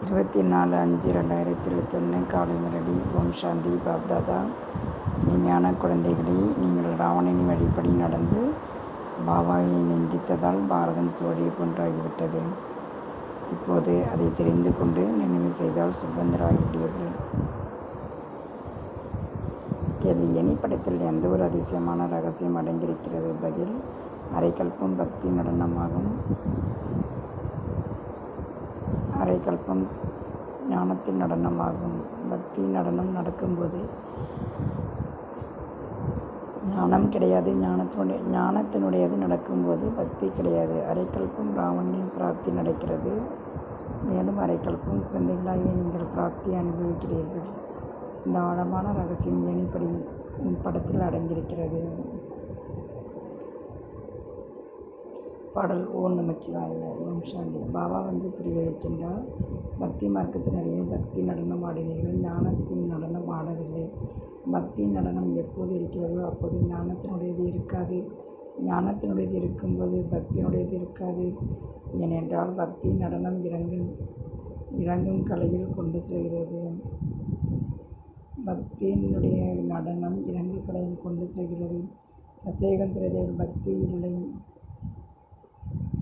24/5/2021 காலை முரளி. ஓம் சாந்தி. பாப்தாதா. இனிமையான குழந்தைகளே, நீங்கள் ராவணனின் வழிப்படி நடந்து பாபாவை நிந்தித்ததால் பாரதம் சோழியை போன்றாகிவிட்டது. இப்போது அதை தெரிந்து கொண்டு நினைவு செய்தால் செல்வந்தராகிவிடுவீர்கள். கேள்வி: எனிப்படத்தில் எந்த ஒரு அதிசயமான ரகசியம் அடங்கியிருக்கிறது? பதில்: அரைக்கல்பம் பக்தி நடனமாகும். அரைக்கல்பம் ஞானத்தின் நடனமாகும். பக்தி நடனம் நடக்கும்போது ஞானம் கிடையாது. ஞானத்தினுடையது நடக்கும்போது பக்தி கிடையாது. அரைக்கல்பம் ராவணனின் பிராப்தி நடக்கிறது. மேலும் அரைக்கல்பம் குழந்தைகளாகிய நீங்கள் பிராப்தியை அனுபவிக்கிறீர்கள். இந்த ஆழமான ரகசியம் ஏணிப்படி படத்தில் அடங்கியிருக்கிறது. பாடல்: ஓம் நமச்சிவாய. ஓம் சாந்தி. பாபா வந்து புரிய வைக்கின்றார். பக்தி மார்க்கத்தினரையே பக்தி நடனம் ஆடினீர்கள், ஞானத்தின் நடனம் ஆடவில்லை. பக்தி நடனம் எப்போது இருக்கிறதோ அப்போது ஞானத்தினுடையது இருக்காது. ஞானத்தினுடையது இருக்கும்போது பக்தியினுடையது இருக்காது. ஏனென்றால் பக்தி நடனம் இறங்கும் கலையில் கொண்டு செல்கிறது. பக்தியினுடைய நடனம் இறங்கு கலையில் கொண்டு செல்கிறது. சத்தியயுகம் திரேதாயுகம் பக்தி இல்லை.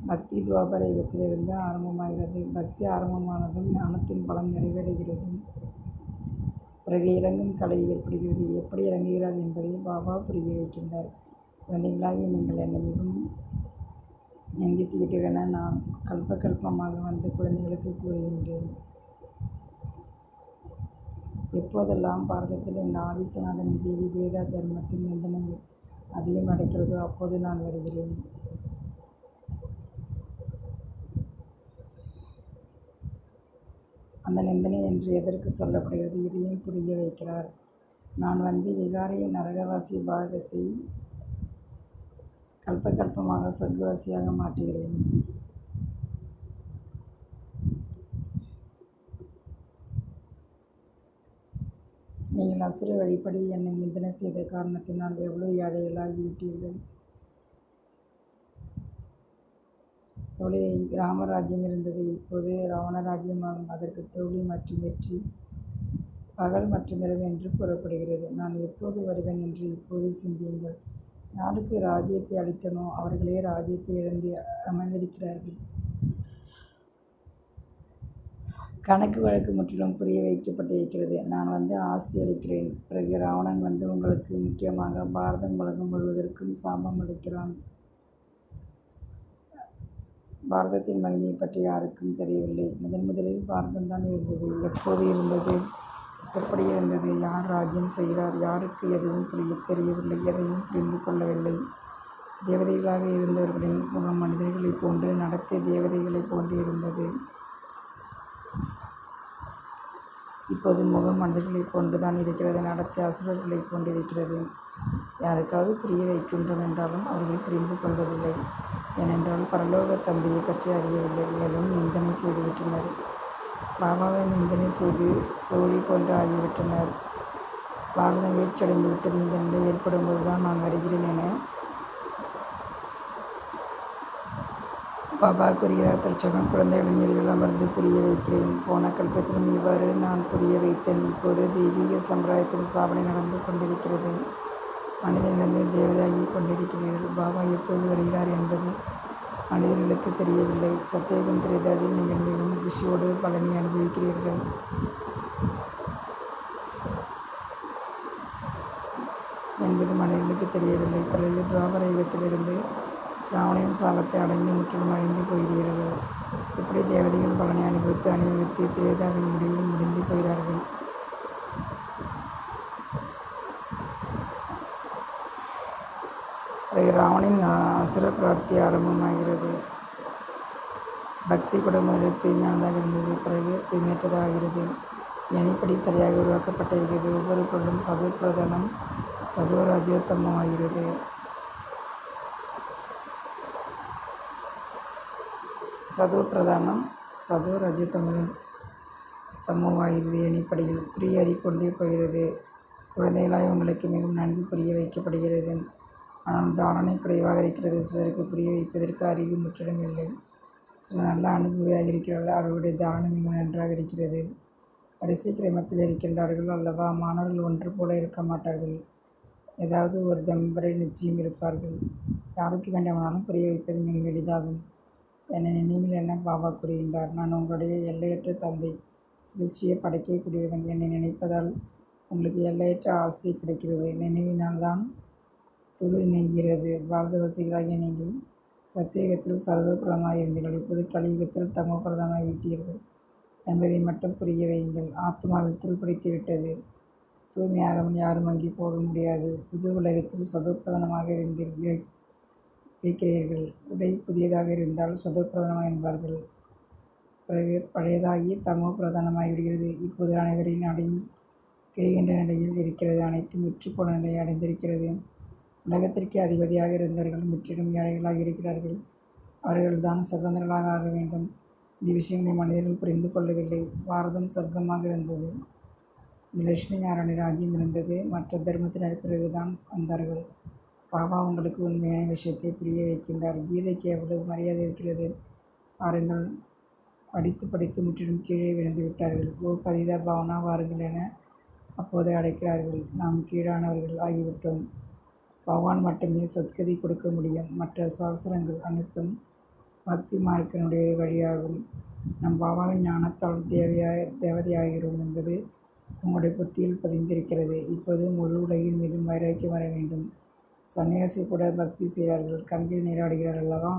பக்தி துவாபர யுகத்திலிருந்து ஆரம்பமாகிறது. பக்தி ஆரம்பமானதும் ஞானத்தின் பலம் நிறைவடைகிறது. பிறகு இறங்கும் கலை ஏற்படுகிறது. எப்படி இறங்குகிறார் என்பதை பாபா புரிய வைக்கின்றார். குழந்தைகளாகி நீங்கள் என்னை மிகவும் நிந்தித்து விட்டீர்கள் என நான் கல்பமாக வந்து குழந்தைகளுக்கு கூறுகின்றேன். எப்போதெல்லாம் பாரதத்தில் இந்த ஆதிசநாதன் தேவி தேவதா தர்மத்தின் நிந்தனைகள் அதிகம் நடக்கிறதோ அப்போது நான் வருகிறேன். அந்த நிந்தனை என்று எதற்கு சொல்லப்படுகிறது? இதையும் புரிய வைக்கிறார். நான் வந்து விகாரி நரகவாசி பாரதத்தை கல்பமாக சொர்க்கவாசியாக மாற்றுகிறேன். நீங்கள் அசுர வழிப்படி என்னை நிந்தனை செய்த காரணத்தினால் எவ்வளவு ஏழைகளாகிவிட்டீர்கள். எவ்வளவு ராமராஜ்யம் இருந்தது, இப்போது ராவண ராஜ்யமாகும். அதற்கு தோல்வி மற்றும் வெற்றி பகல் மற்றும் இரவு என்று கூறப்படுகிறது. நான் எப்போது வருவேன் என்று இப்போது சிந்தியுங்கள். யாருக்கு ராஜ்யத்தை அளித்தனோ அவர்களே ராஜ்யத்தை இழந்து அமர்ந்திருக்கிறார்கள். கணக்கு வழக்கு முற்றிலும் புரிய வைக்கப்பட்டிருக்கிறது. நான் வந்து ஆஸ்தி அளிக்கிறேன். பிறகு ராவணன் வந்து உங்களுக்கு, முக்கியமாக பாரதம் உலகம் முழுவதற்கும் சாபம் அளிக்கிறான். பாரதத்தின் மகிமையை பற்றி யாருக்கும் தெரியவில்லை. முதலில் பாரதம் தான் இருந்தது. எப்போது இருந்தது? எப்படி இருந்தது? யார் ராஜ்யம் செய்கிறார்? யாருக்கு எதுவும் தெரியவில்லை. எதையும் புரிந்து கொள்ளவில்லை. தேவதைகளாக இருந்தவர்களின் முகம் மனிதர்களைப் போன்று, நடத்தை தேவதைகளைப் போன்று இருந்தது. இப்போது முகம் மனிதர்களைப் போன்று தான் இருக்கிறது. நடத்தை அசுரர்களைப் போன்று இருக்கிறது. யாருக்காவது புரிய வைக்கின்றோம் என்றாலும் அவர்கள் புரிந்து கொள்வதில்லை. ஏனென்றால் பரலோக தந்தையை பற்றி அறியவில்லை. மேலும் நிந்தனை செய்துவிட்டனர். பாபாவை நிந்தனை செய்து சோழி போன்று ஆகிவிட்டனர். பாரதம் வீழ்ச்சியடைந்து விட்டது. இந்த நிலை ஏற்படும் போதுதான் நான் வருகிறேன் என பாபா கூறுகிறார். தற்சமயம் குழந்தைகளின் எதிரில் அமர்ந்து புரிய வைக்கிறேன். போன கல்பத்திலும் இவ்வாறு நான் புரிய வைத்தேன். இப்போது தெய்வீக சம்பிரதாயத்தின் சாதனை நடந்து கொண்டிருக்கிறது. மனிதனிலிருந்து தேவதையாகி கொண்டிருக்கிறீர்கள். பாபா எப்போது வருகிறார் என்பது மனிதர்களுக்கு தெரியவில்லை. சத்தியயுகம் திரேதாவில் நீங்கள் மிகவும் குஷியோடு பலனை அனுபவிக்கிறீர்கள் என்பது மனிதர்களுக்கு தெரியவில்லை. பிறகு துவாபர யுகத்திலிருந்து ராவணனின் சாபத்தை அடைந்து முற்றிலும் அழிந்து போகிறீர்கள். எப்படி தேவதைகள் பலனை அனுபவித்து திரேதாவின் முடிவில் முடிந்து போகிறார்கள். பிறகு ராவணனின் அசுர பிராப்தி ஆரம்பமாகிறது. பக்தி கூட முதலில் தூய்மையானதாக இருந்தது, பிறகு தூய்மையற்றதாகிறது. எனிப்படி சரியாக உருவாக்கப்பட்டிருக்கிறது. ஒவ்வொரு பொருளும் சதோ பிரதானம் சதோ ரஜோத்தமமாகிறது. சதோ பிரதானம் சதோ ரஜோத்தமோவாகிறது. எனிப்படியில் துரியறிக்கொண்டே போகிறது. குழந்தைகளாய் உங்களுக்கு மிகவும் நன்கு புரிய வைக்கப்படுகிறது. ஆனால் தாரணை குறைவாக இருக்கிறது. சிலருக்கு புரிய வைப்பதற்கு அறிவு முற்றிலும் இல்லை. சில நல்ல அனுபவியாக இருக்கிறார்கள். அவர்களுடைய தாரணை மிக நன்றாக இருக்கிறது. வரிசை கிரமத்தில் இருக்கின்றார்கள் அல்லவா? மாணவர்கள் ஒன்று போல இருக்க மாட்டார்கள். ஏதாவது ஒரு தம்பரை நிச்சயம் இருப்பார்கள். யாருக்கு வேண்டுமானாலும் புரிய வைப்பது மிக எளிதாகும். என்னை நீங்கள் என்ன பாபா கூறுகின்றார்? நான் உங்களுடைய எல்லையற்ற தந்தை, சிருஷ்டியை படைக்கக்கூடியவன். என்னை நினைப்பதால் உங்களுக்கு எல்லையற்ற ஆஸ்தி கிடைக்கிறது. நினைவினால் தான் துரு நெய்கிறது. பாரதவாசிகளாகிய நீங்கள் சத்தியுகத்தில் சர்வபிரதமாக இருந்தீர்கள். இப்போது கலியுகத்தில் தமோபிரதமாகி விட்டீர்கள் என்பதை மட்டும் புரிய வையுங்கள். ஆத்மாவில் துருப்பிடித்து விட்டது. தூய்மையாகவும் யாரும் அங்கே போக முடியாது. புது உலகத்தில் சதோப்பிரதானமாக இருக்கிறீர்கள். உடை புதியதாக இருந்தால் சதோப்பிரதானம் என்பார்கள். பிறகு பழையதாகி தமோ பிரதானமாகி விடுகிறது. இப்போது அனைவரின் அடையும் கிழிகின்ற நிலையில் இருக்கிறது. அனைத்தும் முற்றுப்போன நிலையை அடைந்திருக்கிறது. உலகத்திற்கு அதிபதியாக இருந்தவர்கள் முற்றிலும் ஏழைகளாக இருக்கிறார்கள். அவர்கள்தான் சுதந்திரர்களாக ஆக வேண்டும். இந்த விஷயங்களை மனிதர்கள் புரிந்து கொள்ளவில்லை. பாரதம் சொர்க்கமாக இருந்தது. இந்த லட்சுமி நாராயண ராஜ்யம் இருந்தது. மற்ற தர்மத்தினர் பிறகுதான் வந்தார்கள். பாபா உங்களுக்கு உண்மையான விஷயத்தை புரிய வைக்கின்றார். கீதைக்கு எவ்வளவு மரியாதை இருக்கிறது பாருங்கள். படித்து படித்து முற்றிலும் கீழே விழுந்து விட்டார்கள். ஓ பதித பாவனா வாருங்கள் என அப்போது அழைக்கிறார்கள். நாம் கீழானவர்கள் ஆகிவிட்டோம். பகவான் மட்டுமே சத்கதி கொடுக்க முடியும். மற்ற சாஸ்திரங்கள் அனைத்தும் பக்தி மார்க்கனுடைய வழியாகும். நம் பாபாவின் ஞானத்தால் தேவதையாகிறோம் என்பது உங்களுடைய புத்தியில் பதிந்திருக்கிறது. இப்போது முழு உலகின் மீதும் வைராக்கியம் வர வேண்டும். சன்னியாசி கூட பக்தி செய்கிறார்கள். கங்கையில் நீராடுகிறார்கள் அல்லவா?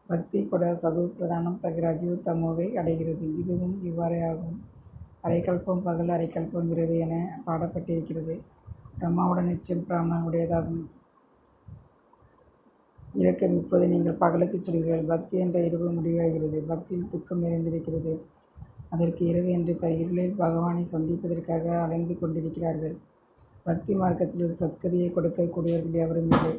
பக்தி கூட சதோ பிரதானம் பிரகராஜு தமோவை அடைகிறது. இதுவும் இவ்வாறே ஆகும். அரைக்கல்பம் பகல், அரைக்கல்பம் இரவு என பாடப்பட்டிருக்கிறது. பிரம்மாவுடன் நிச்சயம் பிராமணனுடையதாகும். இலக்கம் இப்போது நீங்கள் பகலுக்கு சொல்கிறீர்கள். பக்தி என்ற இரவு முடிவடைகிறது. பக்தியில் துக்கம் நிறைந்திருக்கிறது. அதற்கு இரவு என்று பெயர். இருளில் பகவானை சந்திப்பதற்காக அலைந்து கொண்டிருக்கிறார்கள். பக்தி மார்க்கத்தில் சத்கதியை கொடுக்கக்கூடியவர்கள் எவரும் இல்லை.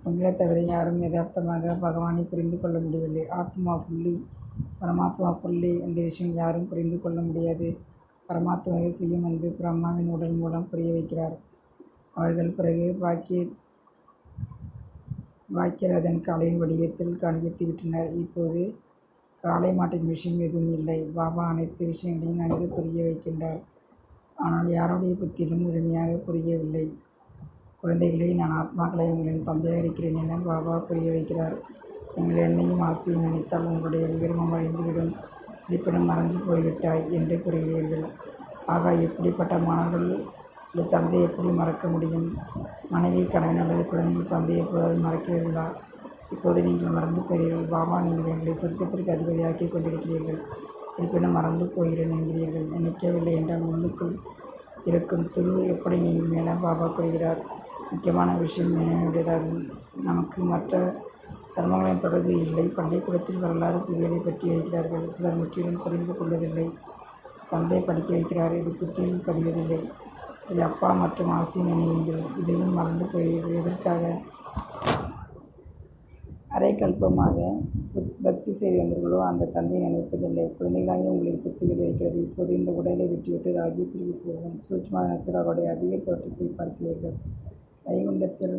உங்களை தவிர யாரும் யதார்த்தமாக பகவானை புரிந்து கொள்ள முடியவில்லை. ஆத்மா புள்ளி, பரமாத்மா புள்ளி. இந்த விஷயம் யாரும் புரிந்து கொள்ள முடியாது. பரமாத்மாவை செய்யும் வந்து பிரம்மாவின் உடல் மூலம் புரிய வைக்கிறார். அவர்கள் பிறகு பாக்கியரதன் காளையின் வடிவத்தில் காண்பித்து விட்டனர். இப்போது காளை மாட்டின் விஷயம் எதுவும் இல்லை. பாபா அனைத்து விஷயங்களையும் நன்கு புரிய வைக்கின்றார். ஆனால் யாருடைய புத்தியிலும் முழுமையாக புரியவில்லை. குழந்தைகளே, நான் ஆத்மாக்களை உங்களின் தந்தையாக இருக்கிறேன் என பாபா புரிய வைக்கிறார். நீங்கள் என்னையும் ஆஸ்தியை நினைத்தால் உங்களுடைய விகிரமம் அழிந்துவிடும். இருப்பினும் மறந்து போய்விட்டாய் என்று கூறுகிறீர்கள். ஆகா, எப்படிப்பட்ட மாணவர்கள் தந்தை எப்படி மறக்க முடியும்? மனைவி, கணவன் அல்லது குழந்தைகள் தந்தையை எப்போதாவது மறக்கிறீர்களா? இப்போது நீங்கள் மறந்து போகிறீர்கள். பாபா, நீங்கள் எங்களை சொர்க்கத்திற்கு அதிபதியாக்கி கொண்டிருக்கிறீர்கள். இருப்பினும் மறந்து போகிறேன் என்கிறீர்கள். நினைக்கவில்லை என்றால் உள்ளுக்குள் இருக்கும் துரு எப்படி நீங்கும் என பாபா கூறுகிறார். முக்கியமான விஷயம் நினைவுடையதாகும். நமக்கு மற்ற தர்மங்களின் தொடர்பு இல்லை. பள்ளிக்கூடத்தில் வரலாறு புவியலை பற்றி வைக்கிறார்கள். சிலர் முற்றிலும் புரிந்து கொள்வதில்லை. தந்தை படிக்க வைக்கிறார். இது புத்தியில் பதிவதில்லை. சரி, அப்பா மற்றும் ஆஸ்தி நினைவுங்கள். இதையும் மறந்து போகிறீர்கள். எதற்காக? அரைக்கல்பமாக பக்தி செய்து வந்தீர்களோ அந்த தந்தை நினைப்பதில்லை. குழந்தைகளாக உங்களின் புத்திகள் இருக்கிறது. இப்போது இந்த உடலை விட்டுவிட்டு ராஜ்யத்திற்கு போகும். சூட்சுமத்தில் அவருடைய அதிக தோற்றத்தை பார்க்கிறீர்கள். வைகுண்டத்தில்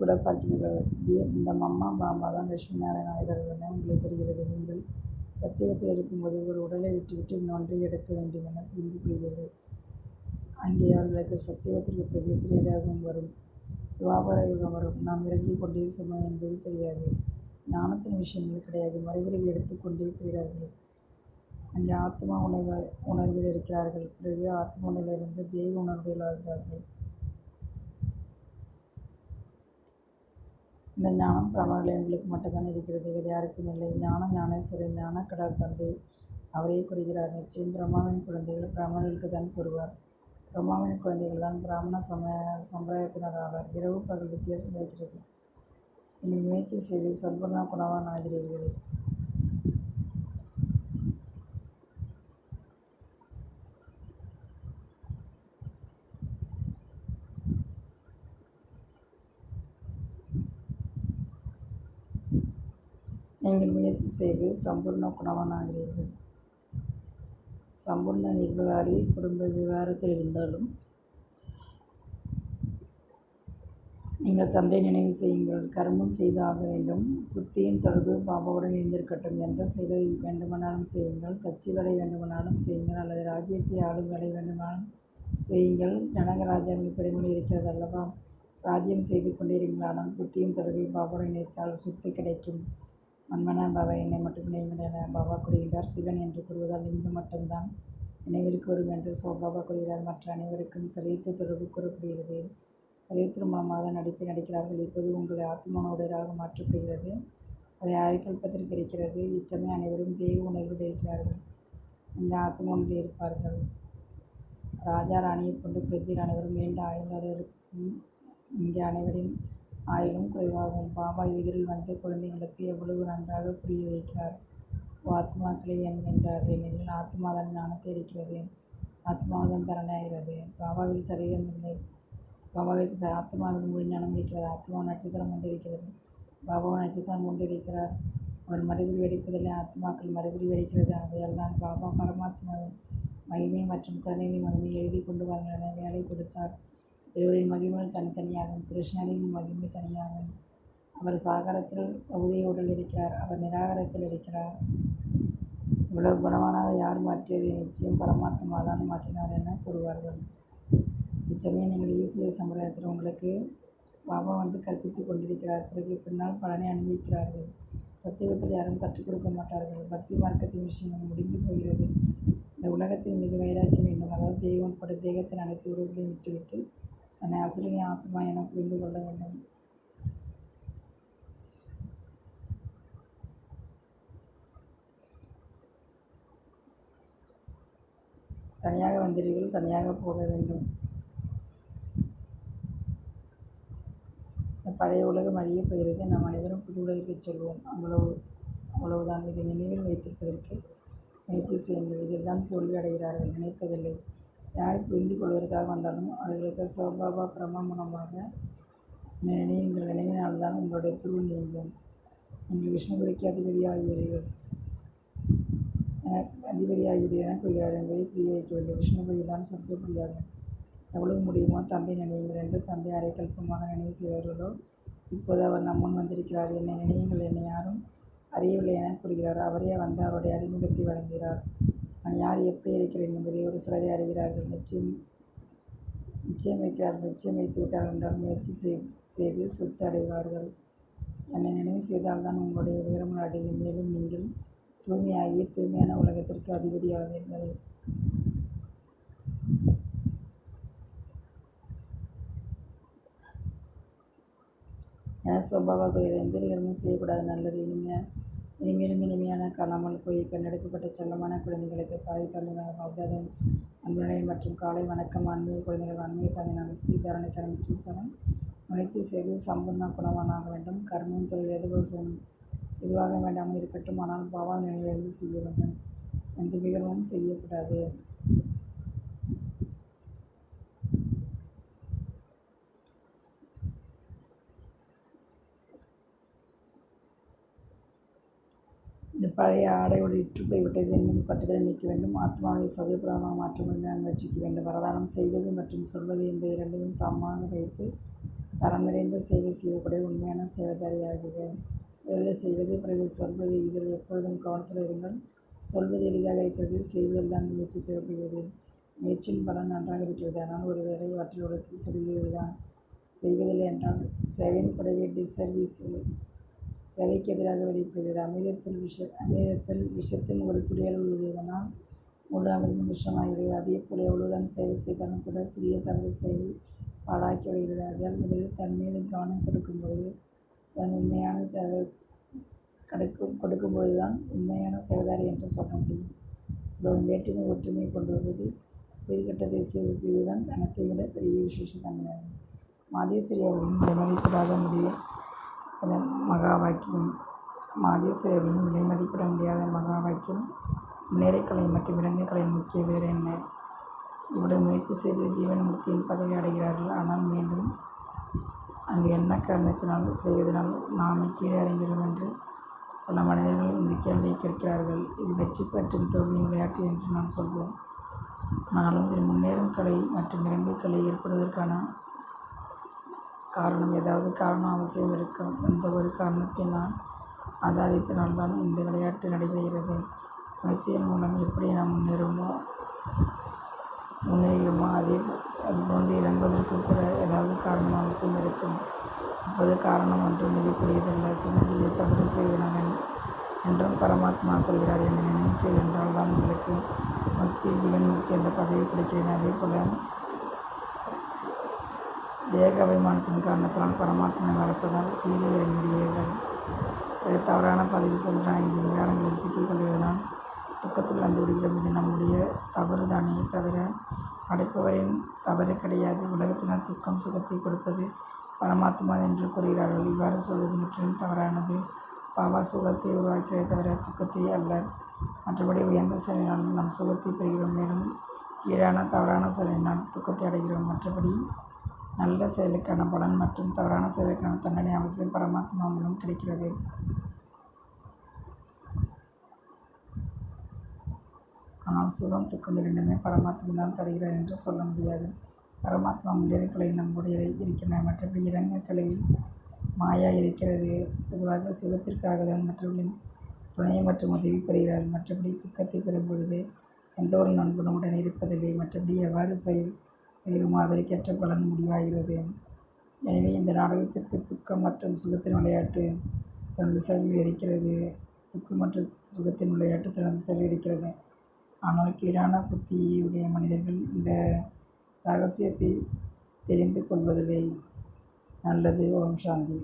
கூட பார்க்கிறீர்கள். இந்த மம்மா பாபா தான் லட்சுமி நாராயண ஆகிறார்கள் என உங்களுக்கு தெரிகிறது. நீங்கள் சத்தியத்தில் இருக்கும்போது ஒரு உடலை விட்டுவிட்டு இன்னொன்றை எடுக்க வேண்டும் என புரிந்து கொள்கிறீர்கள். அங்கே அவர்களுக்கு சத்தியத்திற்கு பிறகு திரேதாயுகம் வரும், துவாபர யுகம் வரும். நாம் இறங்கிக் கொண்டே செல்வோம் என்பது தெரியாது. ஞானத்தின் விஷயங்கள் கிடையாது. மறைவுரையில் எடுத்துக்கொண்டே போகிறார்கள். அங்கே ஆத்மா உணர்வில் இருக்கிறார்கள். பிறகு ஆத்ம உணர்விலிருந்து தெய்வ உணர்வில் ஆகிறார்கள். இந்த ஞானம் பிராமணர்கள் எங்களுக்கு மட்டும்தான் இருக்கிறது. வேறு யாருக்கும் இல்லை. ஞானேஸ்வரர் ஞானக்கடல் தந்தை அவரே கூறுகிறார். நிச்சயம் பிரம்மாவின் குழந்தைகள் பிராமணர்களுக்கு தான் கூறுவார். பிரம்மாவின் குழந்தைகள் தான் பிராமண சம்பிரதாயத்தினர் ஆவார். இரவு பகல் வித்தியாசம் இருக்கிறது. நீங்கள் முயற்சி செய்து சம்பூர்ண குணவான் ஆகிறீர்கள். நீங்கள் முயற்சி செய்து சம்பூர்ண குணவான் ஆகிறீர்கள். சம்பூர்ண நிர்விகாரி குடும்ப விவகாரத்தில் இருந்தாலும் நீங்கள் தந்தை நினைவு செய்யுங்கள். கர்மம் செய்து ஆக வேண்டும். புத்தியின் தொடர்பு பாபாவுடன் இணைந்திருக்கட்டும். எந்த செயலை வேண்டுமானாலும் செய்யுங்கள். தச்சு வேலை வேண்டுமானாலும் செய்யுங்கள், அல்லது ராஜ்யத்தை ஆளும் வேலை வேண்டுமானாலும் செய்யுங்கள். ஜனக ராஜாவின் பெருமொழி இருக்கிறது அல்லவா? ராஜ்யம் செய்து கொண்டிருங்கள், ஆனால் புத்தியின் தொடர்பை பாபாவுடன் இணைத்தால் சொத்து கிடைக்கும். மன்மன பாபா என்னை மட்டும் நினைங்கள் என பாபா கூறுகின்றார். சிவன் என்று கூறுவதால் லிங்கம் மட்டும்தான் நினைவிற்கு வரும் என்று பாபா கூறுகிறார். மற்ற அனைவருக்கும் சரீரத்தை தொடர்பு கூறப்படுகிறது. சரீரத்தின் மூலமாக நடிப்பை நடிக்கிறார்கள். இப்போது உங்களை ஆத்மான உடையராக மாற்றப்படுகிறது. அதை அரைக்கல்பத்திற்கு இருக்கிறது. இச்சமயம் அனைவரும் தேக உணர்வில் இருக்கிறார்கள். இங்கே ஆத்மா ஒன்றில் இருப்பார்கள். ராஜா ராணியை போன்று பிரஜையில் அனைவரும் நீண்ட ஆயுளாளருக்கும் இங்கே அனைவரின் ஆயுளும் குறைவாகும். பாபா எதிரில் வந்த குழந்தைகளுக்கு எவ்வளவு நன்றாக புரிய வைக்கிறார். ஆத்மாக்களை என்கின்றார். ஏனெனில் ஆத்மாதான் ஞானத்தை அளிக்கிறது. ஆத்மாவுடன் தரணையாகிறது. பாபாவில் சரீரம் இல்லை. பாபாவிற்கு ஆத்மாவில் முழு ஞானம் இருக்கிறது. ஆத்மா நட்சத்திரம் கொண்டிருக்கிறது. பாபாவும் நட்சத்திரம் கொண்டிருக்கிறார். அவர் மறுபடி வெடிப்பதில்லை. ஆத்மாக்கள் மறுபடி வெடிக்கிறது. ஆகையால் தான் பாபா பரமாத்மாவின் மகிமை மற்றும் குழந்தைகளின் மகிமையை எழுதி கொண்டு வாருங்கள் என வேலை கொடுத்தார். இருவரின் மகிமைகள் தனித்தனியாகும். கிருஷ்ணரின் மகிமை தனியாகும். அவர் சாகரத்தில் பகுதிய உடல் இருக்கிறார். அவர் நிராகரத்தில் இருக்கிறார். இவ்வளவு குணவானாக யார் மாற்றியது? நிச்சயம் பரமாத்மா தான் மாற்றினார் என கூறுவார்கள். இச்சமயம் நீங்கள் ஈஸ்வரிய சம்பிரதாயத்தில் உங்களுக்கு பாபா வந்து கற்பித்து கொண்டிருக்கிறார். பிறகு பின்னால் பலனை அனுபவிக்கிறார்கள். சத்தியுகத்தில் யாரும் கற்றுக் கொடுக்க மாட்டார்கள். பக்தி மார்க்கத்தின் விஷயங்கள் முடிந்து போகிறது. இந்த உலகத்தின் மீது வைராக்கியம் வேண்டும். அதாவது தெய்வம் உட்பட தேகத்தின் அனைத்து உறவுகளையும் விட்டுவிட்டு தன்னை அசுரனி ஆத்மா என புரிந்து கொள்ள வேண்டும். தனியாக வந்தீர்கள், தனியாக போக வேண்டும். இந்த பழைய உலகம் அழியப் போகிறது. நாம் அனைவரும் புது உலகிற்கு செல்வோம். அவ்வளவுதான். இதை நினைவில் வைத்திருப்பதற்கு முயற்சி செய்யுங்கள். இதில் தான் தோல்வி அடைகிறார்கள். நினைப்பதில்லை. யார் புரிந்து கொள்வதற்காக வந்தாலும் அவர்களுக்கு சிவபாபா பிரம்மா மூலமாக நினைவுங்கள். நினைவினால்தான் உங்களுடைய துருள் நீங்கும். நீங்கள் விஷ்ணுபுரிக்கு அதிபதியாகிவிடுவீர்கள் என கூறுகிறார் என்பதை புரிய வைக்க வேண்டும். விஷ்ணுபுரி தான் சொர்க்கபுரியாகும். எவ்வளவு முடியுமோ தந்தை நினையுங்கள் என்று தந்தை அரைக்கல்பமாக நினைவு செய்வார்களோ இப்போது அவர் நம் முன் வந்திருக்கிறார். என்னை நினையுங்கள், என்னை யாரும் அறியவில்லை என கூறுகிறார். அவரே வந்து அவருடைய அறிமுகத்தை வழங்குகிறார். நான் யார், எப்படி இருக்கிறேன் என்பதை ஒரு சிலரை அறிகிறார்கள். நிச்சயம் வைக்கிறார்கள். நிச்சயம் வைத்து விட்டார்கள் என்றால் முயற்சி செய்து சொத்து அடைவார்கள். என்னை நினைவு செய்தால்தான் உங்களுடைய உயரங்கள் அடையும். மேலும் நீங்கள் தூய்மையாகி தூய்மையான உலகத்திற்கு அதிபதியாவீர்கள். என சுபாவா கூறுகிறது. எந்த விகரமும் செய்யக்கூடாது. நல்லது. இனிமேலும் இனிமையான காணாமல் போய் கண்டெடுக்கப்பட்ட செல்லமான குழந்தைகளுக்கு தாய் தந்தை பௌத்ததன் அன்புநிலை மற்றும் காலை வணக்கம். ஆன்மீக குழந்தைகள் ஆன்மீக தந்தை நமஸ்தி தாரணைக்கான முக்கியஸ்தலம். முயற்சி செய்து சம்பூர்ண குணவானாக வேண்டும். கர்மம் தொழில் எதுவாக வேண்டாமல் இருக்கட்டும், ஆனால் பாபா நிலையிலிருந்து செய்ய வேண்டும். எந்த விகரமும் செய்யக்கூடாது. இந்த பழைய ஆடையோடு இற்று போய்விட்டது. இதன் மீது பட்டுதலை நீக்க வேண்டும். ஆத்மாவை சதவிபரமாக மாற்ற முயற்சிக்க வேண்டும். வரதானம் செய்வது மற்றும் சொல்வது இந்த இரண்டையும் சமமாக வைத்து தரம் நிறைந்த சேவை செய்யக்கூடிய உண்மையான சேவைதாரியாகுக. முதலில் செய்வது, பிறகு சொல்வது. இதில் எப்பொழுதும் கவனத்தில் இருங்கள். சொல்வது எளிதாக இருக்கிறது, செய்வதில் தான் முயற்சி தேவைப்படுகிறது. முயற்சியின் பலன் நன்றாக இருக்கிறது, ஆனால் ஒருவேளை அவற்றிலுள்ள சொல்லிவிடுதான் செய்வதில்லை என்றால் சேவையின் கூடவே டிஸ்சர்வீஸ் சேவைக்கு எதிராக வெளிப்படுகிறது. அமிர்தத்தில் விஷத்தின் ஒரு துளியளவு விழுவதனால் முழு அமிர்தம் விஷமாகிவிடுகிறது. அதே போல் எவ்வளவுதான் சேவை செய்தாலும் கூட சிறிய தவறு சேவை பாழாக்கி விடுகிறது. ஆகையால் முதலில் தன் மீது கவனம் கொடுக்கும்பொழுது தன் உண்மையான கொடுக்கும்பொழுது தான் உண்மையான சேவைதாரி என்று சொல்ல முடியும். சிலரும் வேற்றுமை ஒற்றுமை கொண்டு வருவது சீர்கட்டதை செய்வது. இதுதான் கணத்தை விட பெரிய விசேஷத்தன்மையாகும். மாதேஸ்வரி அவர்களின் விலைமதிப்பிடாத மகா வாக்கியம். மாதேஸ்வரி அவர்களின் விலைமதிப்பிட முடியாத மகா வாக்கியம். நேரைக்கலை மற்றும் இறங்கைக்கலையின் முக்கிய வேறு என்ன? இவ்வளவு முயற்சி செய்து ஜீவன் முக்தியின் பதவி அடைகிறார்கள். ஆனால் மீண்டும் அங்கு என்ன காரணத்தினால் செய்வதனால் நாமே கீழே இறங்கிறோம் என்று பல மனிதர்கள் இந்த கேள்வியை கேட்கிறார்கள். இது வெற்றி மற்றும் தோல்வியின் விளையாட்டு என்று நாம் சொல்வோம். ஆனாலும் இதில் முன்னேறும் கலை மற்றும் இறங்கு கலை ஏற்படுவதற்கான காரணம் ஏதாவது காரணம் அவசியம் இருக்கும். எந்த ஒரு காரணத்தினால் ஆதாரித்தினால்தான் இந்த விளையாட்டு நடைபெறுகிறது. முயற்சியின் மூலம் எப்படி நாம் முன்னேறுகிறோமோ அதுபோன்று இறங்குவதற்கு கூட ஏதாவது காரணம் அவசியம் இருக்கும். அப்போது காரணம் ஒன்றும் மிகப்பெரியதல்ல. சின்னஞ்சிறிய தவறு செய்தனன் என்றும் பரமாத்மா கூறுகிறார். என்னை நினைவு செய் என்றால் தான் உங்களுக்கு முக்தி, ஜீவன் முக்தி என்ற பதவியை கொடுக்கிறேன். அதே போல தேக அபிமானத்தின் காரணத்தினால் பரமாத்மாவை மறப்பதால் கீழே இறங்கிவிடுகிறீர்கள். ஒரு தவறான பாதையில் சென்ற 5 விகாரங்களில் சிக்கிக்கொள்வதனால் துக்கத்தில் வந்து விடுகிறோம். இது நம்முடைய தவறு தானே தவிர படைப்பவரின் தவறு கிடையாது. உலகத்தினர் துக்கம் சுகத்தை கொடுப்பது பரமாத்மா என்று கூறுகிறார்கள். இவ்வாறு சொல்வது முற்றிலும் தவறானது. பாபா சுகத்தை உருவாக்கிறதை தவிர துக்கத்தை அல்ல. மற்றபடி உயர்ந்த செயலினால் நாம் சுகத்தை பெறுகிறோம். மேலும் கீழான தவறான செயலினால் துக்கத்தை அடைகிறோம். மற்றபடி நல்ல செயலுக்கான பலன் மற்றும் தவறான செயலுக்கான தண்டனை அவசியம் பரமாத்மா மூலம் கிடைக்கிறது. ஆனால் சுகம், துக்கம் இரண்டுமே பரமாத்மா தான் தருகிறார் என்று சொல்ல முடியாது. பரமாத்மா முன்னேற கலையில் நம்முடைய இருக்கின்றன. மற்றபடி இறங்க கலையில் மாயா இருக்கிறது. பொதுவாக சுகத்திற்காக தான் மற்றவர்களின் துணையை மற்றும் உதவி பெறுகிறார். மற்றபடி துக்கத்தை பெறும் பொழுது எந்த ஒரு நண்பனும் உடன் இருப்பதில்லை. மற்றபடி எவ்வாறு செய்கிறோமோ அதற்கேற்ற பலன் முடிவாகிறது. எனவே இந்த நாடகத்திற்கு துக்கம் மற்றும் சுகத்தின் விளையாட்டு தனது செயலில் இருக்கிறது. துக்கம் மற்றும் சுகத்தின் விளையாட்டு தனது செயலில் இருக்கிறது. ஆனால் கீழான புத்தியுடைய மனிதர்கள் இந்த ரகசியத்தை தெரிந்து கொள்வதில்லை. நல்லது. ஓம் சாந்தி.